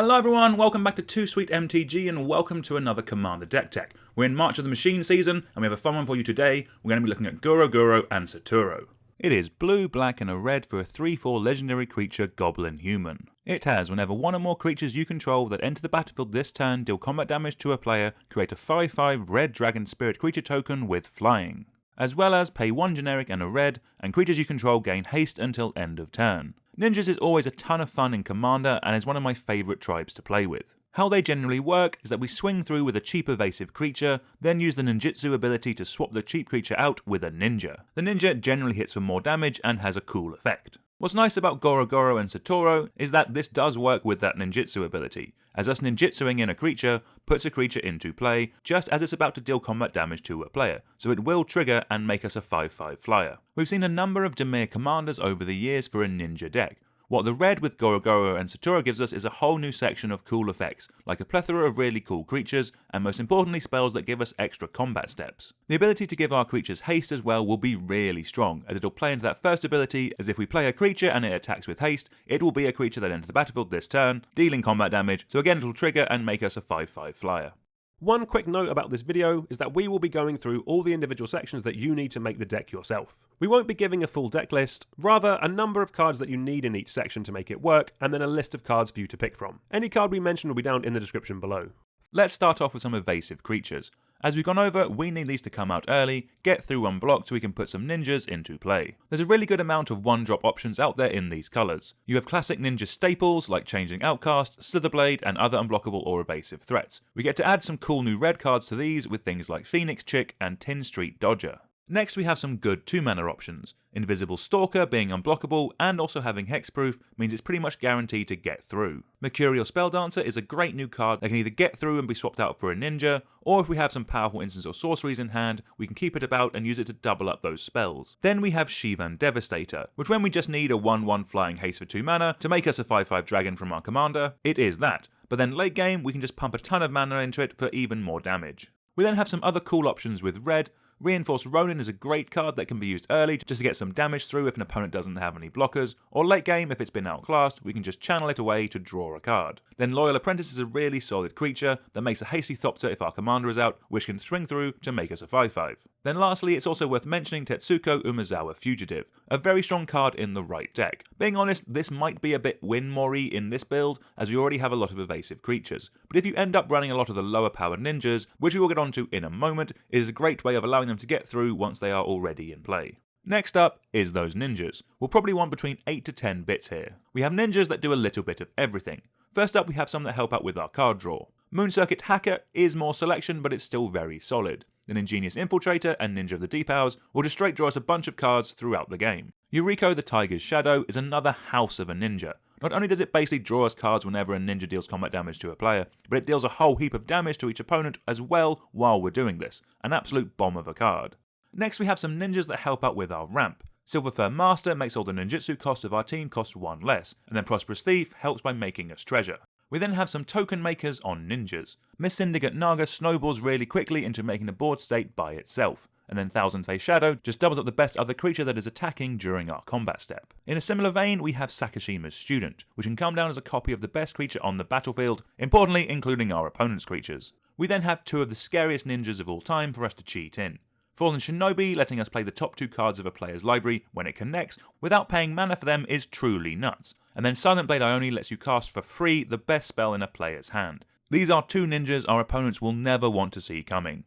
Hello everyone, welcome back to Too Sweet MTG and welcome to another Commander Deck Tech. We're in March of the Machine season and we have a fun one for you today. We're going to be looking at Goro and Satoru. It is blue, black and a red for a 3/4 legendary creature Goblin Human. It has whenever one or more creatures you control that enter the battlefield this turn deal combat damage to a player, create a 5/5 red dragon spirit creature token with flying. As well as pay 1 generic and a red, and creatures you control gain haste until end of turn. Ninjas is always a ton of fun in Commander and is one of my favourite tribes to play with. How they generally work is that we swing through with a cheap evasive creature, then use the ninjutsu ability to swap the cheap creature out with a ninja. The ninja generally hits for more damage and has a cool effect. What's nice about Goro and Satoru is that this does work with that ninjutsu ability, as us ninjutsuing in a creature puts a creature into play just as it's about to deal combat damage to a player, so it will trigger and make us a 5/5 flyer. We've seen a number of Dimir commanders over the years for a ninja deck. What the red with Goro and Satoru gives us is a whole new section of cool effects, like a plethora of really cool creatures, and most importantly spells that give us extra combat steps. The ability to give our creatures haste as well will be really strong, as it'll play into that first ability, as if we play a creature and it attacks with haste, it will be a creature that enters the battlefield this turn, dealing combat damage, so again it'll trigger and make us a 5/5 flyer. One quick note about this video is that we will be going through all the individual sections that you need to make the deck yourself. We won't be giving a full deck list, rather a number of cards that you need in each section to make it work, and then a list of cards for you to pick from. Any card we mention will be down in the description below. Let's start off with some evasive creatures. As we've gone over, we need these to come out early, get through unblocked so we can put some ninjas into play. There's a really good amount of 1-drop options out there in these colours. You have classic ninja staples like Changeling Outcast, Slither Blade and other unblockable or evasive threats. We get to add some cool new red cards to these with things like Phoenix Chick and Tin Street Dodger. Next we have some good 2-mana options. Invisible Stalker being unblockable and also having hexproof means it's pretty much guaranteed to get through. Mercurial Spelldancer is a great new card that can either get through and be swapped out for a ninja, or if we have some powerful instants or sorceries in hand, we can keep it about and use it to double up those spells. Then we have Shivan Devastator, which when we just need a 1/1 flying haste for 2 mana to make us a 5/5 dragon from our commander, it is that. But then late game we can just pump a ton of mana into it for even more damage. We then have some other cool options with red. Reinforced Ronin is a great card that can be used early just to get some damage through if an opponent doesn't have any blockers, or late game if it's been outclassed we can just channel it away to draw a card. Then Loyal Apprentice is a really solid creature that makes a hasty Thopter if our commander is out, which can swing through to make us a 5/5. Then lastly it's also worth mentioning Tetsuko Umezawa Fugitive, a very strong card in the right deck. Being honest, this might be a bit win-more-y in this build as we already have a lot of evasive creatures, but if you end up running a lot of the lower powered ninjas, which we will get onto in a moment, it is a great way of allowing them to get through once they are already in play. Next up is those ninjas. We'll probably want between 8 to 10 bits here. We have ninjas that do a little bit of everything. First up we have some that help out with our card draw. Moon Circuit Hacker is more selection but it's still very solid. An Ingenious Infiltrator and Ninja of the Deep Hours will just straight draw us a bunch of cards throughout the game. Yuriko the Tiger's Shadow is another house of a ninja. Not only does it basically draw us cards whenever a ninja deals combat damage to a player, but it deals a whole heap of damage to each opponent as well while we're doing this. An absolute bomb of a card. Next we have some ninjas that help out with our ramp. Silver Fur Master makes all the ninjutsu costs of our team cost 1 less, and then Prosperous Thief helps by making us treasure. We then have some token makers on ninjas. Mist-Syndicate Naga snowballs really quickly into making a board state by itself, and then Thousand Face Shadow just doubles up the best other creature that is attacking during our combat step. In a similar vein, we have Sakashima's Student, which can come down as a copy of the best creature on the battlefield, importantly including our opponent's creatures. We then have 2 of the scariest ninjas of all time for us to cheat in. Fallen Shinobi letting us play the top 2 cards of a player's library when it connects without paying mana for them is truly nuts. And then Silent Blade Ione lets you cast for free the best spell in a player's hand. These are 2 ninjas our opponents will never want to see coming.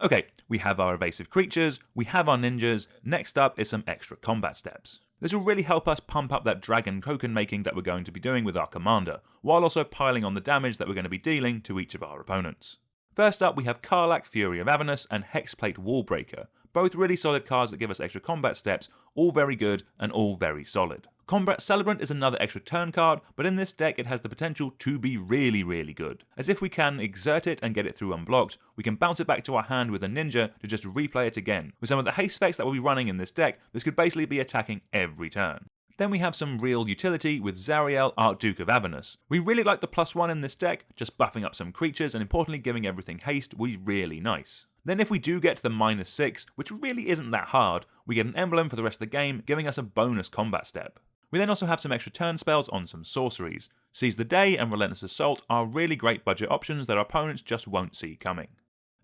Okay, we have our evasive creatures, we have our ninjas, next up is some extra combat steps. This will really help us pump up that dragon token making that we're going to be doing with our commander, while also piling on the damage that we're going to be dealing to each of our opponents. First up we have Karlach, Fury of Avernus and Hexplate Wallbreaker, both really solid cards that give us extra combat steps, all very good and all very solid. Combat Celebrant is another extra turn card, but in this deck it has the potential to be really good, as if we can exert it and get it through unblocked, we can bounce it back to our hand with a ninja to just replay it again. With some of the haste specs that we'll be running in this deck, this could basically be attacking every turn. Then we have some real utility with Zariel, Archduke of Avernus. We really like the +1 in this deck, just buffing up some creatures and importantly giving everything haste will be really nice. Then if we do get to the -6, which really isn't that hard, we get an emblem for the rest of the game, giving us a bonus combat step. We then also have some extra turn spells on some sorceries. Seize the Day and Relentless Assault are really great budget options that our opponents just won't see coming.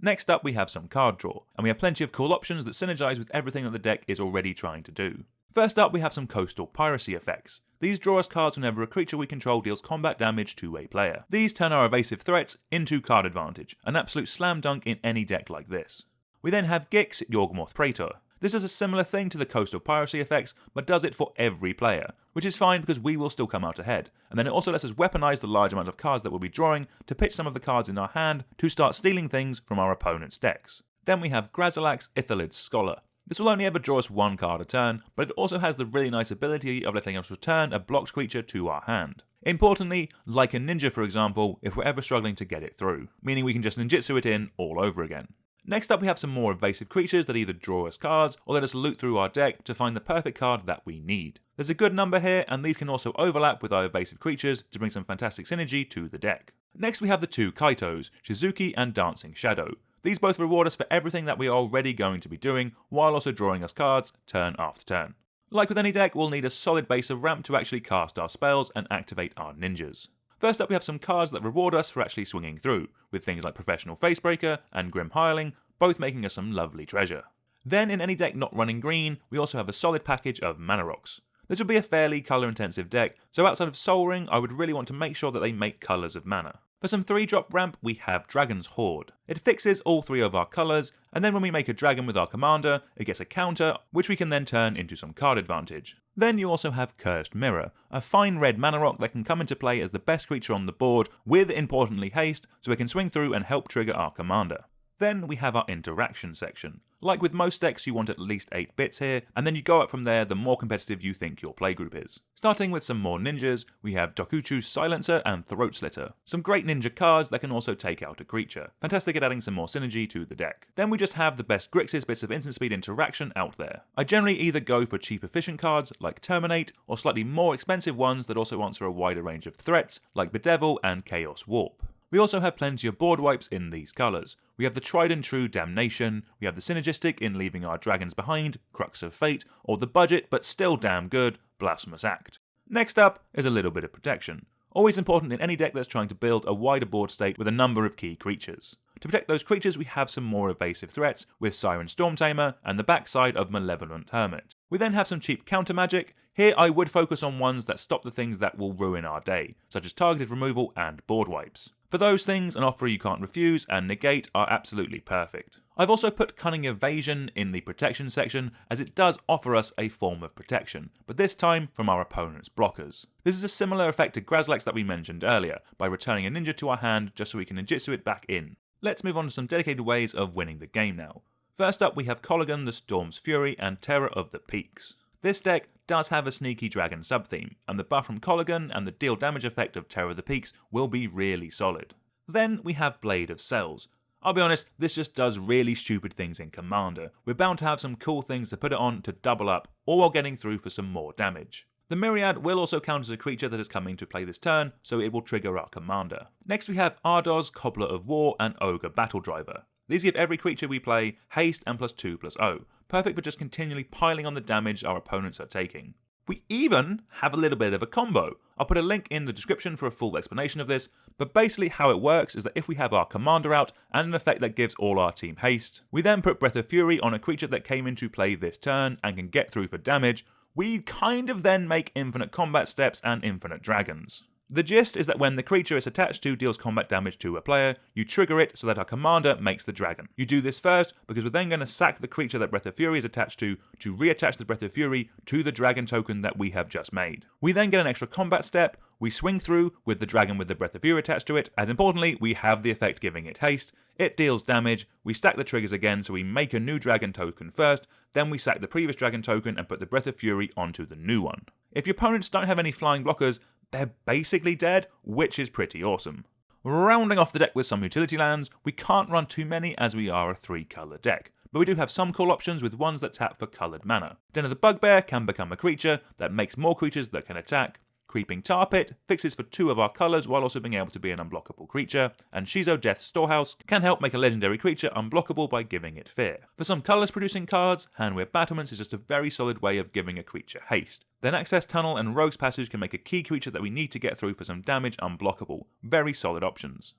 Next up we have some card draw, and we have plenty of cool options that synergize with everything that the deck is already trying to do. First up we have some coastal piracy effects. These draw us cards whenever a creature we control deals combat damage to a player. These turn our evasive threats into card advantage, an absolute slam dunk in any deck like this. We then have Gix, Yawgmoth Praetor. This is a similar thing to the coastal piracy effects, but does it for every player, which is fine because we will still come out ahead, and then it also lets us weaponize the large amount of cards that we'll be drawing to pitch some of the cards in our hand to start stealing things from our opponent's decks. Then we have Grazilax, Ithalid's Scholar. This will only ever draw us one card a turn, but it also has the really nice ability of letting us return a blocked creature to our hand. Importantly, like a ninja for example, if we're ever struggling to get it through, meaning we can just ninjutsu it in all over again. Next up we have some more evasive creatures that either draw us cards or let us loot through our deck to find the perfect card that we need. There's a good number here, and these can also overlap with our evasive creatures to bring some fantastic synergy to the deck. Next we have the two Kaitos, Shizuki and Dancing Shadow. These both reward us for everything that we are already going to be doing, while also drawing us cards turn after turn. Like with any deck, we'll need a solid base of ramp to actually cast our spells and activate our ninjas. First up we have some cards that reward us for actually swinging through, with things like Professional Facebreaker and Grim Hireling, both making us some lovely treasure. Then in any deck not running green, we also have a solid package of Mana Rocks. This would be a fairly colour intensive deck, so outside of Sol Ring I would really want to make sure that they make colours of mana. For some 3-drop ramp, we have Dragon's Horde. It fixes all 3 of our colours, and then when we make a dragon with our commander, it gets a counter, which we can then turn into some card advantage. Then you also have Cursed Mirror, a fine red mana rock that can come into play as the best creature on the board, with importantly haste, so it can swing through and help trigger our commander. Then we have our interaction section. Like with most decks, you want at least 8 bits here, and then you go up from there the more competitive you think your playgroup is. Starting with some more ninjas, we have Dokuchu's Silencer and Throat Slitter. Some great ninja cards that can also take out a creature. Fantastic at adding some more synergy to the deck. Then we just have the best grixis bits of instant speed interaction out there. I generally either go for cheap efficient cards like Terminate, or slightly more expensive ones that also answer a wider range of threats like Bedevil and Chaos Warp. We also have plenty of board wipes in these colours. We have the tried and true Damnation, we have the synergistic in leaving our dragons behind, Crux of Fate, or the budget but still damn good, Blasphemous Act. Next up is a little bit of protection. Always important in any deck that's trying to build a wider board state with a number of key creatures. To protect those creatures we have some more evasive threats with Siren Stormtamer and the backside of Malevolent Hermit. We then have some cheap counter magic. Here I would focus on ones that stop the things that will ruin our day, such as targeted removal and board wipes. For those things, an offer you can't refuse and negate are absolutely perfect. I've also put Cunning Evasion in the protection section as it does offer us a form of protection, but this time from our opponent's blockers. This is a similar effect to Grazilax that we mentioned earlier, by returning a ninja to our hand just so we can ninjutsu it back in. Let's move on to some dedicated ways of winning the game now. First up we have Kolaghan the Storm's Fury and Terror of the Peaks. This deck does have a sneaky dragon sub-theme, and the buff from Kolaghan and the deal damage effect of Terror of the Peaks will be really solid. Then we have Blade of Cells. I'll be honest, this just does really stupid things in Commander. We're bound to have some cool things to put it on to double up, all while getting through for some more damage. The Myriad will also count as a creature that is coming to play this turn, so it will trigger our commander. Next we have Ardos, Cobbler of War, and Ogre Battle Driver. These give every creature we play haste and +2/+0, perfect for just continually piling on the damage our opponents are taking. We even have a little bit of a combo. I'll put a link in the description for a full explanation of this, but basically how it works is that if we have our commander out and an effect that gives all our team haste, we then put Breath of Fury on a creature that came into play this turn and can get through for damage, we kind of then make infinite combat steps and infinite dragons. The gist is that when the creature it's attached to deals combat damage to a player, you trigger it so that our commander makes the dragon. You do this first because we're then going to sack the creature that Breath of Fury is attached to reattach the Breath of Fury to the dragon token that we have just made. We then get an extra combat step, we swing through with the dragon with the Breath of Fury attached to it, as importantly we have the effect giving it haste, it deals damage, we stack the triggers again so we make a new dragon token first, then we sack the previous dragon token and put the Breath of Fury onto the new one. If your opponents don't have any flying blockers, they're basically dead, which is pretty awesome. Rounding off the deck with some utility lands, we can't run too many as we are a 3-colour deck, but we do have some cool options with ones that tap for coloured mana. Den of the Bugbear can become a creature that makes more creatures that can attack, Creeping Tar Pit fixes for 2 of our colours while also being able to be an unblockable creature, and Shizo Death's Storehouse can help make a legendary creature unblockable by giving it fear. For some colours producing cards, Handweir Battlements is just a very solid way of giving a creature haste. Then Access Tunnel and Rogue's Passage can make a key creature that we need to get through for some damage unblockable. Very solid options.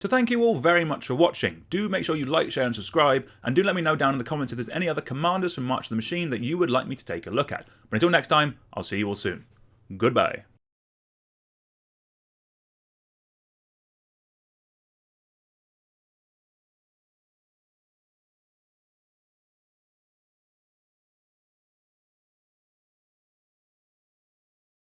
So thank you all very much for watching. Do make sure you like, share and subscribe, and do let me know down in the comments if there's any other commanders from March of the Machine that you would like me to take a look at. But until next time, I'll see you all soon. Goodbye.